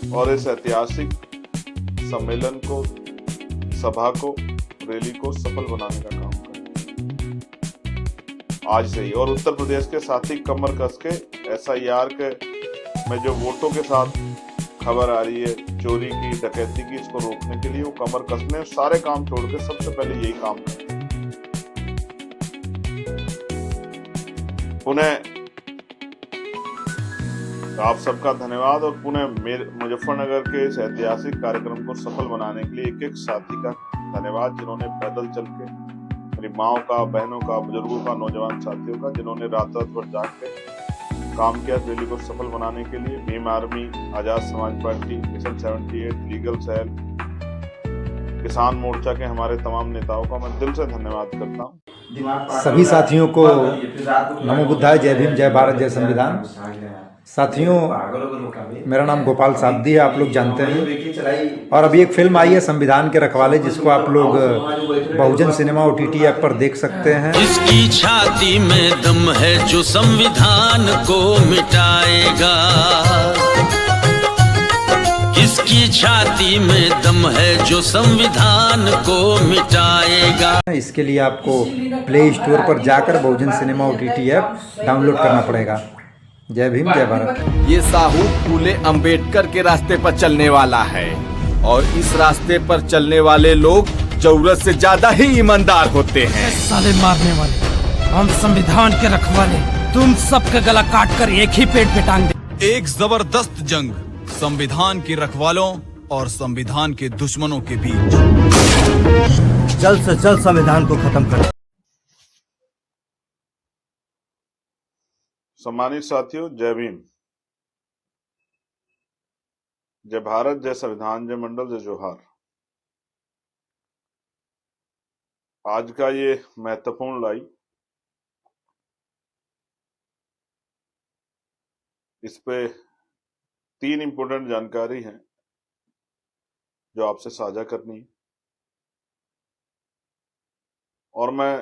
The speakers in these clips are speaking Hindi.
और इस ऐतिहासिक सम्मेलन को, सभा को, रैली को सफल बनाने का काम करें आज से ही। और उत्तर प्रदेश के साथी कमर कस के SIR के में जो वोटों के साथ खबर आ रही है चोरी की, डकैती की, इसको रोकने के लिए वो कमर कसने सारे काम छोड़ के सबसे पहले यही काम करें। पुनः आप सबका धन्यवाद और पुनः मुजफ्फरनगर के इस ऐतिहासिक कार्यक्रम को सफल बनाने के लिए एक एक साथी का धन्यवाद, जिन्होंने पैदल चल के, मेरी माओ का, बहनों का, बुजुर्गों का, नौजवान साथियों का, जिन्होंने रात रात भर जाग के काम किया रैली को सफल बनाने के लिए। Bhim army, Azad Samaj party, mission 78, legal cell, किसान मोर्चा के हमारे तमाम नेताओं का मैं दिल से धन्यवाद करता हूँ। सभी साथियों को नमो बुद्धाय, जय भीम, जय भारत, जय संविधान। साथियों, मेरा नाम गोपाल साबदी है, आप लोग जानते हैं। और अभी एक फिल्म आई है संविधान के रखवाले, जिसको आप लोग बहुजन सिनेमा OTT ऐप पर देख सकते हैं। इसकी छाती में दम है जो संविधान को मिटाएगा, इसकी छाती में दम है जो संविधान को मिटाएगा। इसके लिए आपको प्ले स्टोर पर जाकर बहुजन सिनेमा OTT ऐप डाउनलोड करना पड़ेगा। जय भीम, जय भारत। ये साहू फूले अंबेडकर के रास्ते पर चलने वाला है, और इस रास्ते पर चलने वाले लोग जरूरत से ज्यादा ही ईमानदार होते हैं। साले मारने वाले, हम संविधान के रखवाले, तुम सबका गला काट कर एक ही पेट पे टांग दे। एक जबरदस्त जंग संविधान के रखवालों और संविधान के दुश्मनों के बीच। जल्द से जल्द संविधान को खत्म कर। सम्मानित साथियों, जय भीम, जय भारत, जय संविधान, जय मंडल, जय जोहार। आज का ये महत्वपूर्ण लाइव, इस पे 3 इंपोर्टेंट जानकारी है जो आपसे साझा करनी है। और मैं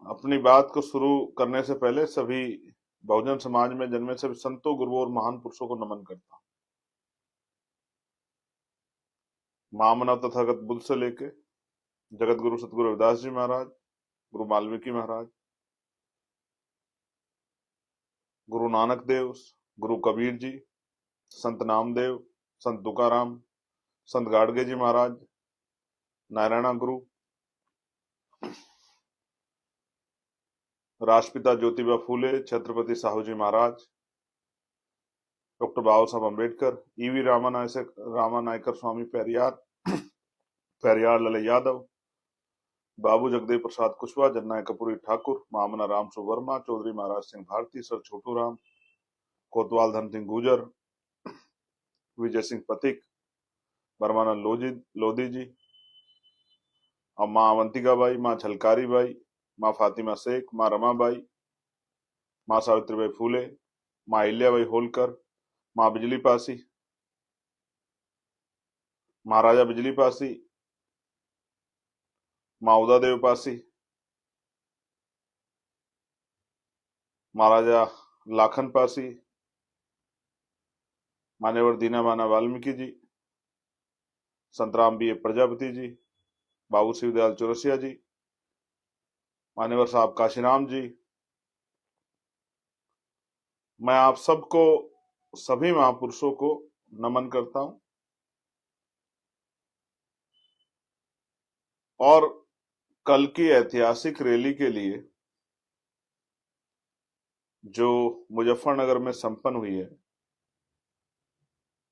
अपनी बात को शुरू करने से पहले सभी बहुजन समाज में जन्मे सभी संतों, गुरुओं और महान पुरुषों को नमन करता हूं। महामना तथागत बुद्ध से लेके जगत गुरु सतगुरु रविदास जी महाराज, गुरु वाल्मीकि महाराज, गुरु नानक देव, गुरु कबीर जी, संत नामदेव, संत तुकाराम, संत गाडगे जी महाराज, नारायणा गुरु, राष्ट्रपिता ज्योतिबा फूले, छत्रपति साहू जी महाराज, डॉक्टर बाबा साहब अम्बेडकर, EV रामानायकर स्वामी पेरियार लाल यादव, बाबू जगदेव प्रसाद कुशवाहा, जननायक कपूरी ठाकुर, महामना राम सुवर्मा, चौधरी महाराज सिंह भारती, सर छोटू राम, कोतवाल धन सिंह गुजर, विजय सिंह पथिक, बरमानंद लोधी जी, और माँ अवंतिका बाई, माँ झलकारी बाई, माँ फातिमा शेख, माँ रमाबाई, माँ सावित्रीबाई फूले, माँ अहिल्याबाई होलकर, माँ बिजली पासी, महाराजा बिजली पासी, माँ उदादेव पासी, महाराजा लाखन पासी, मान्यवर दीनाबाना वाल्मीकि जी, संतराम BA प्रजापति जी, बाबू शिवदयाल चौरसिया जी, मान्यवर साहब काशीराम जी। मैं आप सबको, सभी महापुरुषों को नमन करता हूं। और कल की ऐतिहासिक रैली के लिए जो मुजफ्फरनगर में संपन्न हुई है,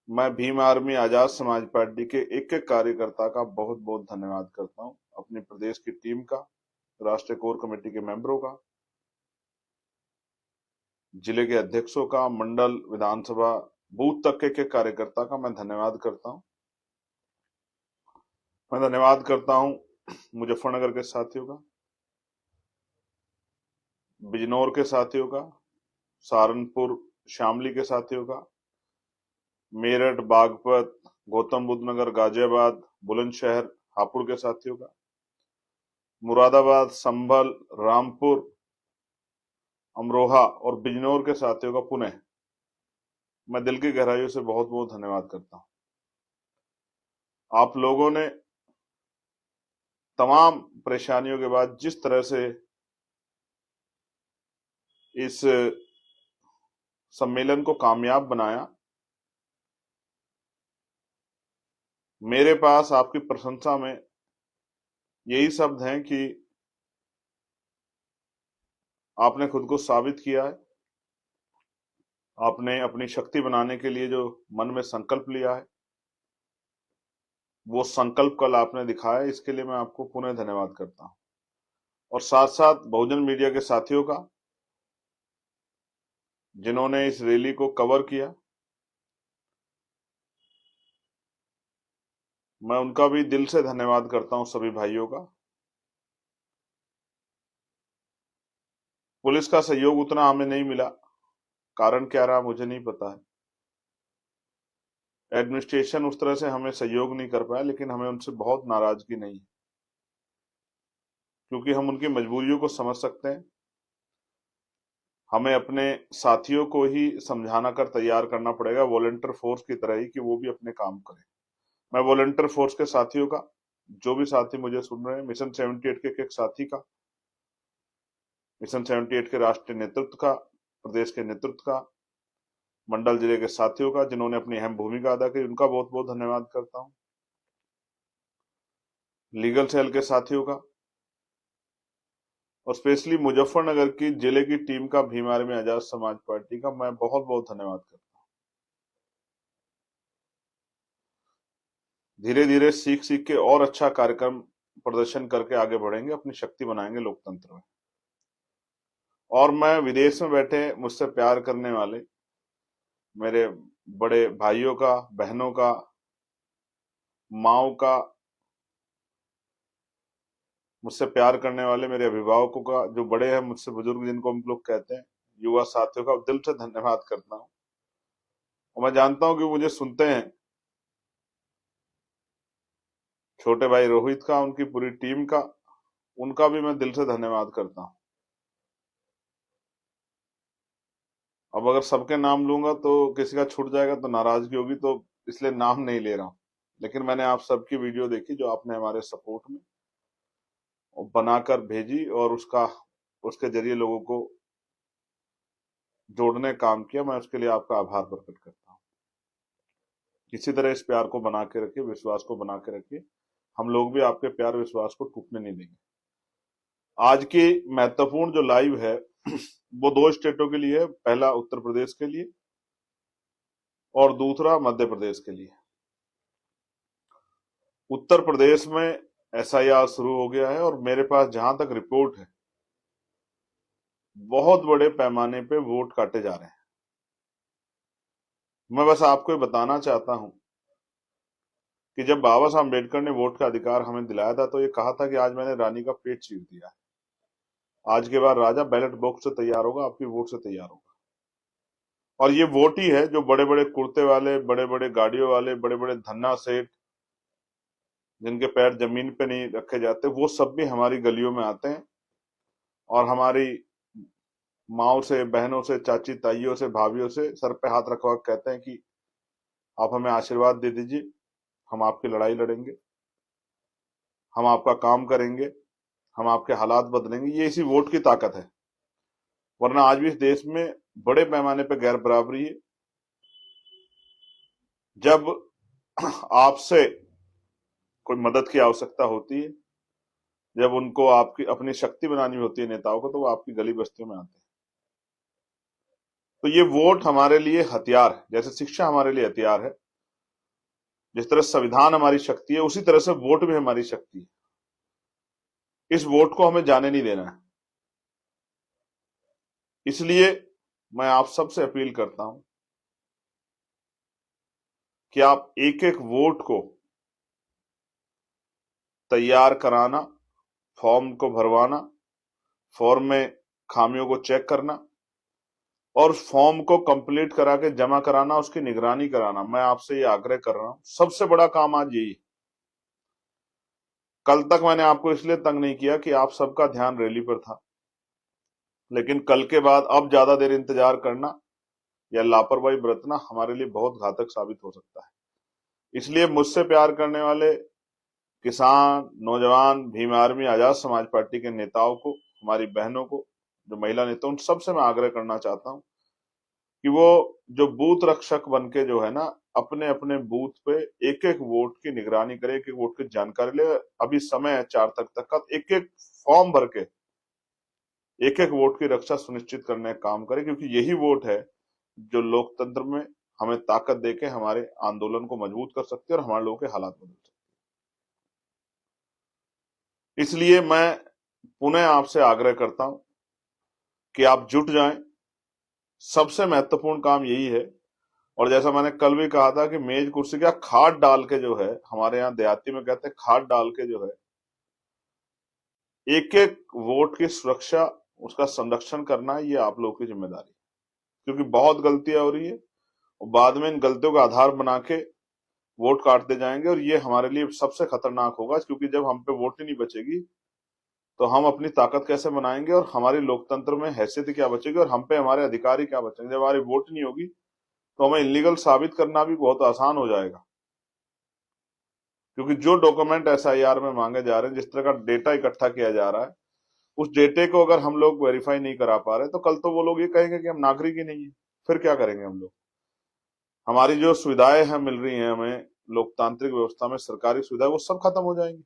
मैं भीम आर्मी, आजाद समाज पार्टी के एक एक कार्यकर्ता का बहुत बहुत धन्यवाद करता हूं, अपनी प्रदेश की टीम का, राष्ट्रीय कोर कमेटी के मेंबरों का, जिले के अध्यक्षों का, मंडल, विधानसभा, बूथ तक के कार्यकर्ता का मैं धन्यवाद करता हूं। मैं धन्यवाद करता हूं मुजफ्फरनगर के साथियों का, बिजनौर के साथियों का, सहारनपुर शामली के साथियों का, मेरठ, बागपत, गौतम बुद्ध नगर, गाजियाबाद, बुलंदशहर, हापुड़ के साथियों का, मुरादाबाद, संभल, रामपुर, अमरोहा और बिजनौर के साथियों का पुनः मैं दिल की गहराइयों से बहुत बहुत धन्यवाद करता हूं। आप लोगों ने तमाम परेशानियों के बाद जिस तरह से इस सम्मेलन को कामयाब बनाया, मेरे पास आपकी प्रशंसा में यही शब्द हैं कि आपने खुद को साबित किया है। आपने अपनी शक्ति बनाने के लिए जो मन में संकल्प लिया है, वो संकल्प कल आपने दिखाया। इसके लिए मैं आपको पुनः धन्यवाद करता हूं। और साथ साथ बहुजन मीडिया के साथियों का, जिन्होंने इस रैली को कवर किया, मैं उनका भी दिल से धन्यवाद करता हूं, सभी भाइयों का। पुलिस का सहयोग उतना हमें नहीं मिला, कारण क्या रहा मुझे नहीं पता है। एडमिनिस्ट्रेशन उस तरह से हमें सहयोग नहीं कर पाया, लेकिन हमें उनसे बहुत नाराजगी नहीं है, क्योंकि हम उनकी मजबूरियों को समझ सकते हैं। हमें अपने साथियों को ही समझाना कर तैयार करना पड़ेगा, वॉलंटियर फोर्स की तरह ही, कि वो भी अपने काम करें। मैं वॉलंटियर फोर्स के साथियों का, जो भी साथी मुझे सुन रहे हैं, मिशन 78 के एक साथी का, मिशन 78 के राष्ट्रीय नेतृत्व का, प्रदेश के नेतृत्व का, मंडल जिले के साथियों का, जिन्होंने अपनी अहम भूमिका अदा की, उनका बहुत बहुत धन्यवाद करता हूं। लीगल सेल के साथियों का, और स्पेशली मुजफ्फरनगर की जिले की टीम का, भीम आर्मी आजाद समाज पार्टी का, मैं बहुत बहुत धन्यवाद करता हूं। धीरे धीरे सीख सीख के और अच्छा कार्यक्रम प्रदर्शन करके आगे बढ़ेंगे, अपनी शक्ति बनाएंगे लोकतंत्र में। और मैं विदेश में बैठे मुझसे प्यार करने वाले मेरे बड़े भाइयों का, बहनों का, माओ का, मुझसे प्यार करने वाले मेरे अभिभावकों का, जो बड़े हैं मुझसे बुजुर्ग, जिनको हम लोग कहते हैं, युवा साथियों का दिल से धन्यवाद करता हूं। और मैं जानता हूं कि मुझे सुनते हैं। छोटे भाई रोहित का, उनकी पूरी टीम का, उनका भी मैं दिल से धन्यवाद करता हूं। अब अगर सबके नाम लूंगा तो किसी का छूट जाएगा तो नाराजगी होगी, तो इसलिए नाम नहीं ले रहा हूं। लेकिन मैंने आप सबकी वीडियो देखी, जो आपने हमारे सपोर्ट में बनाकर भेजी, और उसके जरिए लोगों को जोड़ने का काम किया। मैं उसके लिए आपका आभार प्रकट करता हूं। इसी तरह इस प्यार को बना के रखिए, विश्वास को बना के रखिए। हम लोग भी आपके प्यार विश्वास को टूटने नहीं देंगे। आज की महत्वपूर्ण जो लाइव है वो 2 स्टेटों के लिए है। पहला उत्तर प्रदेश के लिए और दूसरा मध्य प्रदेश के लिए। उत्तर प्रदेश में SIR शुरू हो गया है, और मेरे पास जहां तक रिपोर्ट है, बहुत बड़े पैमाने पे वोट काटे जा रहे हैं। मैं बस आपको ये बताना चाहता हूं कि जब बाबा साहब अम्बेडकर ने वोट का अधिकार हमें दिलाया था, तो ये कहा था कि आज मैंने रानी का पेट चीर दिया है, आज के बाद राजा बैलेट बॉक्स से तैयार होगा, आपकी वोट से तैयार होगा। और ये वोट ही है जो बड़े बड़े कुर्ते वाले, बड़े बड़े गाड़ियों वाले, बड़े बड़े धन्ना सेठ, जिनके पैर जमीन पे नहीं रखे जाते, वो सब भी हमारी गलियों में आते हैं, और हमारी माओ से, बहनों से, चाची ताइयों से, भाभीयों से सर पे हाथ रखवा कहते हैं कि आप हमें आशीर्वाद दे दीजिए, हम आपकी लड़ाई लड़ेंगे, हम आपका काम करेंगे, हम आपके हालात बदलेंगे। ये इसी वोट की ताकत है। वरना आज भी इस देश में बड़े पैमाने पर गैर बराबरी है। जब आपसे कोई मदद की आवश्यकता होती है, जब उनको आपकी अपनी शक्ति बनानी होती है नेताओं को, तो वो आपकी गली बस्तियों में आते हैं। तो ये वोट हमारे लिए हथियार है। जैसे शिक्षा हमारे लिए हथियार है, जिस तरह संविधान हमारी शक्ति है, उसी तरह से वोट भी हमारी शक्ति है। इस वोट को हमें जाने नहीं देना है। इसलिए मैं आप सबसे अपील करता हूं कि आप एक एक वोट को तैयार कराना, फॉर्म को भरवाना, फॉर्म में खामियों को चेक करना, और फॉर्म को कंप्लीट करा के जमा कराना, उसकी निगरानी कराना। मैं आपसे ये आग्रह कर रहा हूं, सबसे बड़ा काम आज यही। कल तक मैंने आपको इसलिए तंग नहीं किया कि आप सबका ध्यान रैली पर था, लेकिन कल के बाद अब ज्यादा देर इंतजार करना या लापरवाही बरतना हमारे लिए बहुत घातक साबित हो सकता है। इसलिए मुझसे प्यार करने वाले किसान, नौजवान, भीम आर्मी, आजाद समाज पार्टी के नेताओं को, हमारी बहनों को, जो महिला नेता, उन सबसे मैं आग्रह करना चाहता हूं कि वो जो बूथ रक्षक बन के जो है ना, अपने अपने बूथ पे एक एक वोट की निगरानी करे, एक एक वोट की जानकारी ले। अभी समय है 4 तक का, एक एक फॉर्म भर के एक एक वोट की रक्षा सुनिश्चित करने का काम करे, क्योंकि यही वोट है जो लोकतंत्र में हमें ताकत देके हमारे आंदोलन को मजबूत कर सकती है और हमारे लोगों के हालात बदल सकती है। इसलिए मैं पुनः आपसे आग्रह करता हूं कि आप जुट जाएं। सबसे महत्वपूर्ण काम यही है। और जैसा मैंने कल भी कहा था कि मेज कुर्सी का खाद डाल के जो है, हमारे यहाँ देहाती में कहते हैं खाद डाल के जो है, एक एक वोट की सुरक्षा, उसका संरक्षण करना, ये आप लोगों की जिम्मेदारी है। क्योंकि बहुत गलतियां हो रही है और बाद में इन गलतियों का आधार बना के वोट काटते जाएंगे, और ये हमारे लिए सबसे खतरनाक होगा। क्योंकि जब हम पे वोट ही नहीं बचेगी तो हम अपनी ताकत कैसे बनाएंगे और हमारी लोकतंत्र में हैसियत क्या बचेगी और हम पे हमारे अधिकार ही क्या बचेंगे। जब हमारी वोट नहीं होगी तो हमें इलीगल साबित करना भी बहुत आसान हो जाएगा। क्योंकि जो डॉक्यूमेंट SIR में मांगे जा रहे हैं, जिस तरह का डेटा इकट्ठा किया जा रहा है, उस डेटे को अगर हम लोग वेरीफाई नहीं करा पा रहे तो कल तो वो लोग ये कहेंगे कि हम नागरिक ही नहीं है। फिर क्या करेंगे हम लोग? हमारी जो सुविधाएं हैं मिल रही हैं हमें लोकतांत्रिक व्यवस्था में, सरकारी सुविधाएं, वो सब खत्म हो जाएंगी।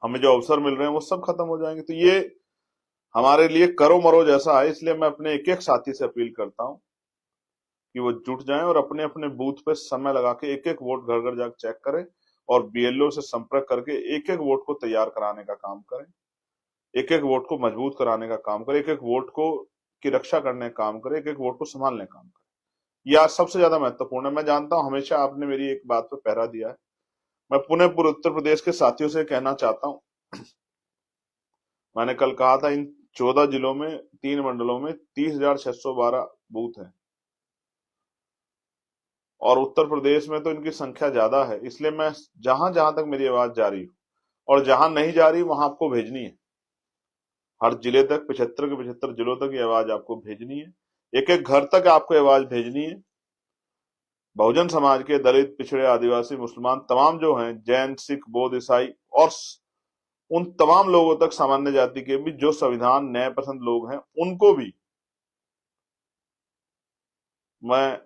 हमें जो अवसर मिल रहे हैं वो सब खत्म हो जाएंगे। तो ये हमारे लिए करो मरो जैसा है। इसलिए मैं अपने एक एक साथी से अपील करता हूं कि वो जुट जाएं और अपने अपने बूथ पे समय लगा के एक एक वोट घर घर जाकर चेक करें और BLO से संपर्क करके एक एक वोट को तैयार कराने का काम करें, एक एक वोट को मजबूत कराने का काम करें, एक एक वोट को की रक्षा करने का काम करें, एक एक वोट को संभालने का काम करें। यह सबसे ज्यादा महत्वपूर्ण है। मैं जानता हूं हमेशा आपने मेरी एक बात पे पहरा दिया है। मैं पुनः पूरे उत्तर प्रदेश के साथियों से कहना चाहता हूं, मैंने कल कहा था इन 14 जिलों में 3 मंडलों में 30,612 बूथ हैं और उत्तर प्रदेश में तो इनकी संख्या ज्यादा है। इसलिए मैं जहां जहां तक मेरी आवाज जा रही हो और जहां नहीं जा रही वहां आपको भेजनी है। हर जिले तक 75 के 75 जिलों तक ये आवाज आपको भेजनी है। एक एक घर तक आपको आवाज भेजनी है। बहुजन समाज के, दलित, पिछड़े, आदिवासी, मुसलमान तमाम जो हैं, जैन, सिख, बौद्ध, ईसाई और उन तमाम लोगों तक, सामान्य जाति के भी जो संविधान न्याय पसंद लोग हैं, उनको भी मैं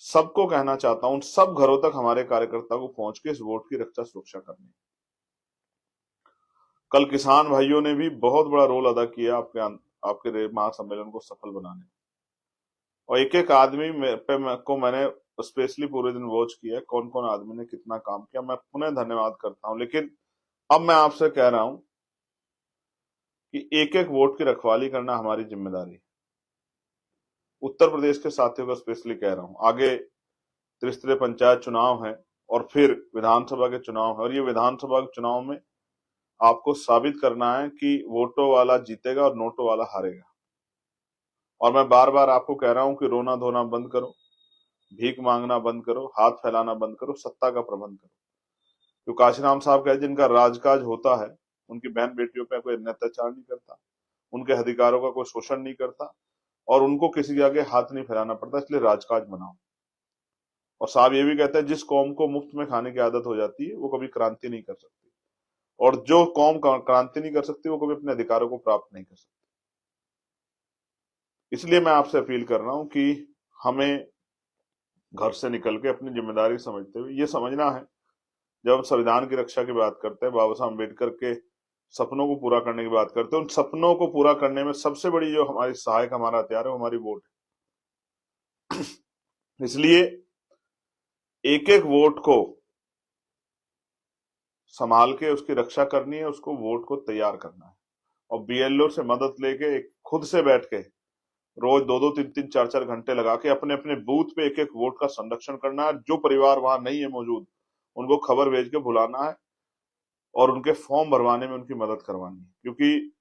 सबको कहना चाहता हूं, उन सब घरों तक हमारे कार्यकर्ता को पहुंच के इस वोट की रक्षा सुरक्षा करनी। कल किसान भाइयों ने भी बहुत बड़ा रोल अदा किया आपके महासम्मेलन को सफल बनाने। और एक एक आदमी को मैंने स्पेशली पूरे दिन वॉच किया, कौन कौन आदमी ने कितना काम किया। मैं पुनः धन्यवाद करता हूं। लेकिन अब मैं आपसे कह रहा हूं कि एक एक वोट की रखवाली करना हमारी जिम्मेदारी है। उत्तर प्रदेश के साथियों को स्पेशली कह रहा हूं, आगे त्रिस्तरीय पंचायत चुनाव है और फिर विधानसभा के चुनाव है, और ये विधानसभा के चुनाव में आपको साबित करना है कि वोटों वाला जीतेगा और नोटों वाला हारेगा। और मैं बार बार आपको कह रहा हूं कि रोना धोना बंद करो, भीख मांगना बंद करो, हाथ फैलाना बंद करो, सत्ता का प्रबंध करो। जो काशीराम साहब कहते जिनका राजकाज होता है, उनकी बहन बेटियों पर कोई अत्याचार नहीं करता, उनके अधिकारों का कोई शोषण नहीं करता और उनको किसी के आगे हाथ नहीं फैलाना पड़ता, इसलिए राजकाज बनाओ। और साहब ये भी कहते हैं जिस कौम को मुफ्त में खाने की आदत हो जाती है वो कभी क्रांति नहीं कर सकती, और जो कौम क्रांति नहीं कर सकती वो कभी अपने अधिकारों को प्राप्त नहीं कर सकती। इसलिए मैं आपसे अपील कर रहा हूं कि हमें घर से निकल के अपनी जिम्मेदारी समझते हुए ये समझना है, जब हम संविधान की रक्षा की बात करते हैं, बाबा साहब अम्बेडकर के सपनों को पूरा करने की बात करते हैं, उन सपनों को पूरा करने में सबसे बड़ी जो हमारी सहायक हमारा हथियार है वो हमारी वोट है। इसलिए एक एक वोट को संभाल के उसकी रक्षा करनी है, उसको वोट को तैयार करना है और BLO से मदद लेके खुद से बैठ के रोज 2-2, 3-3, 4-4 घंटे लगा के अपने अपने बूथ पे एक एक वोट का संरक्षण करना है। जो परिवार वहां नहीं है मौजूद, उनको खबर भेज के बुलाना है और उनके फॉर्म भरवाने में उनकी मदद करवानी है। क्योंकि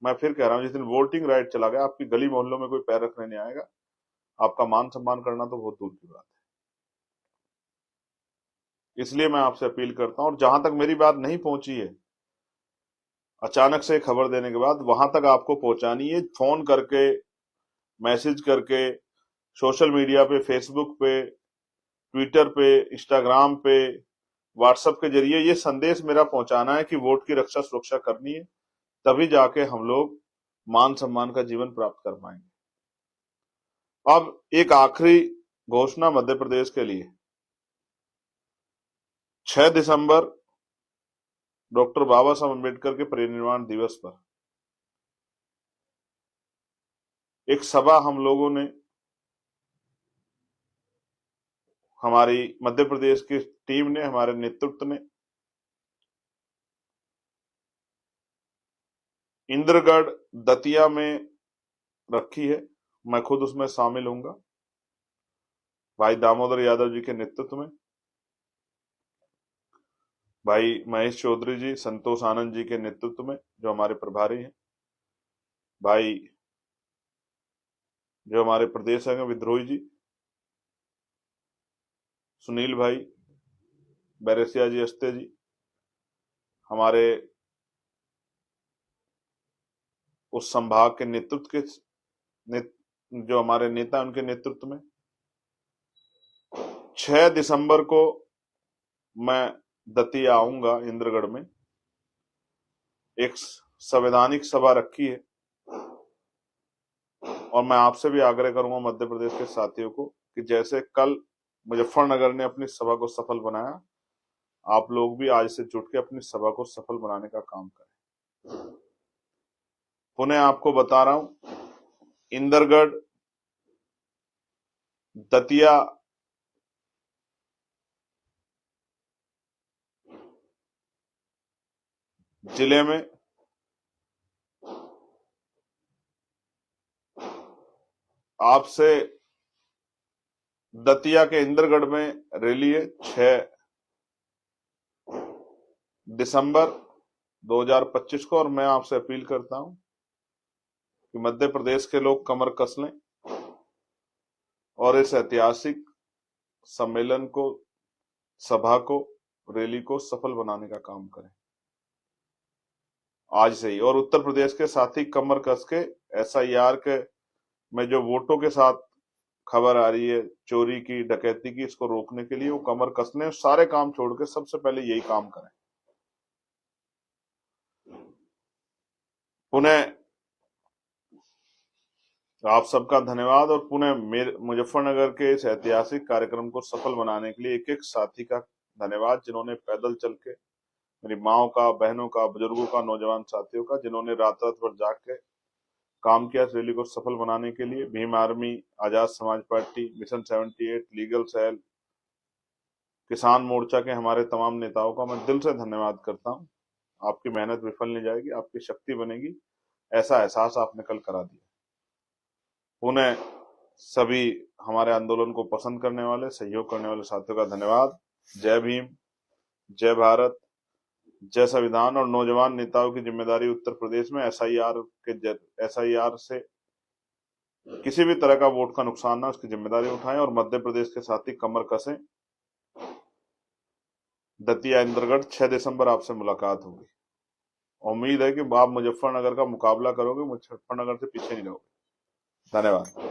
मैं फिर कह रहा हूं, जिस दिन वोटिंग राइट चला गया, आपकी गली मोहल्लों में कोई पैर रखने नहीं आएगा। आपका मान सम्मान करना तो बहुत दूर की बात है। इसलिए मैं आपसे अपील करता हूं, और जहां तक मेरी बात नहीं पहुंची है, अचानक से खबर देने के बाद वहां तक आपको पहुंचानी है। फोन करके मैसेज करके, सोशल मीडिया पे, फेसबुक पे, ट्विटर पे, इंस्टाग्राम पे, व्हाट्सएप के जरिए ये संदेश मेरा पहुंचाना है कि वोट की रक्षा सुरक्षा करनी है, तभी जाके हम लोग मान सम्मान का जीवन प्राप्त कर पाएंगे। अब एक आखिरी घोषणा मध्य प्रदेश के लिए। 6 दिसंबर डॉक्टर बाबा साहब अम्बेडकर के परिनिर्वाण दिवस पर एक सभा हम लोगों ने, हमारी मध्य प्रदेश की टीम ने, हमारे नेतृत्व ने इंद्रगढ़ दतिया में रखी है। मैं खुद उसमें शामिल हूंगा, भाई दामोदर यादव जी के नेतृत्व में, भाई महेश चौधरी जी, संतोष आनंद जी के नेतृत्व में जो हमारे प्रभारी हैं, भाई जो हमारे प्रदेश हैं विद्रोही जी, सुनील भाई, बैरेसिया जी, अस्ते जी, हमारे उस संभाग के नेतृत्व के जो हमारे नेता उनके नेतृत्व में 6 दिसंबर को मैं दतिया आऊंगा। इंद्रगढ़ में एक संवैधानिक सभा रखी है और मैं आपसे भी आग्रह करूंगा मध्य प्रदेश के साथियों को कि जैसे कल मुजफ्फरनगर ने अपनी सभा को सफल बनाया, आप लोग भी आज से जुट के अपनी सभा को सफल बनाने का काम करें। पुनः आपको बता रहा हूं, इंदरगढ़ दतिया जिले में आपसे दतिया के इंदरगढ़ में रैली है 6 दिसंबर 2025 को, और मैं आपसे अपील करता हूं कि मध्य प्रदेश के लोग कमर कस लें और इस ऐतिहासिक सम्मेलन को, सभा को, रैली को सफल बनाने का काम करें आज से ही। और उत्तर प्रदेश के साथी कमर कस के SIR के में जो वोटों के साथ खबर आ रही है चोरी की, डकैती की, इसको रोकने के लिए वो कमर कस लें, सारे काम छोड़ के सबसे पहले यही काम करें। पुनः आप सबका धन्यवाद और पुनः मुजफ्फरनगर के इस ऐतिहासिक कार्यक्रम को सफल बनाने के लिए एक एक साथी का धन्यवाद, जिन्होंने पैदल चल के, मेरी माओ का, बहनों का, बुजुर्गों का, नौजवान साथियों का, जिन्होंने रात रात भर जाग के काम किया इस रैली को सफल बनाने के लिए। Bhim army, Azad Samaj party, mission 78, legal cell, किसान मोर्चा के हमारे तमाम नेताओं का मैं दिल से धन्यवाद करता हूं। आपकी मेहनत विफल नहीं जाएगी, आपकी शक्ति बनेगी, ऐसा एहसास आपने कल करा दिया। पुनः सभी हमारे आंदोलन को पसंद करने वाले, सहयोग करने वाले साथियों का धन्यवाद। जय भीम, जय भारत, जय संविधान। और नौजवान नेताओं की जिम्मेदारी उत्तर प्रदेश में SIR से किसी भी तरह का वोट का नुकसान ना, उसकी जिम्मेदारी उठाएं और मध्य प्रदेश के साथी कमर कसें। दतिया इंद्रगढ़ 6 दिसंबर आपसे मुलाकात होगी। उम्मीद है कि आप मुजफ्फरनगर का मुकाबला करोगे, मुजफ्फरनगर से पीछे नहीं रहोगे। धन्यवाद।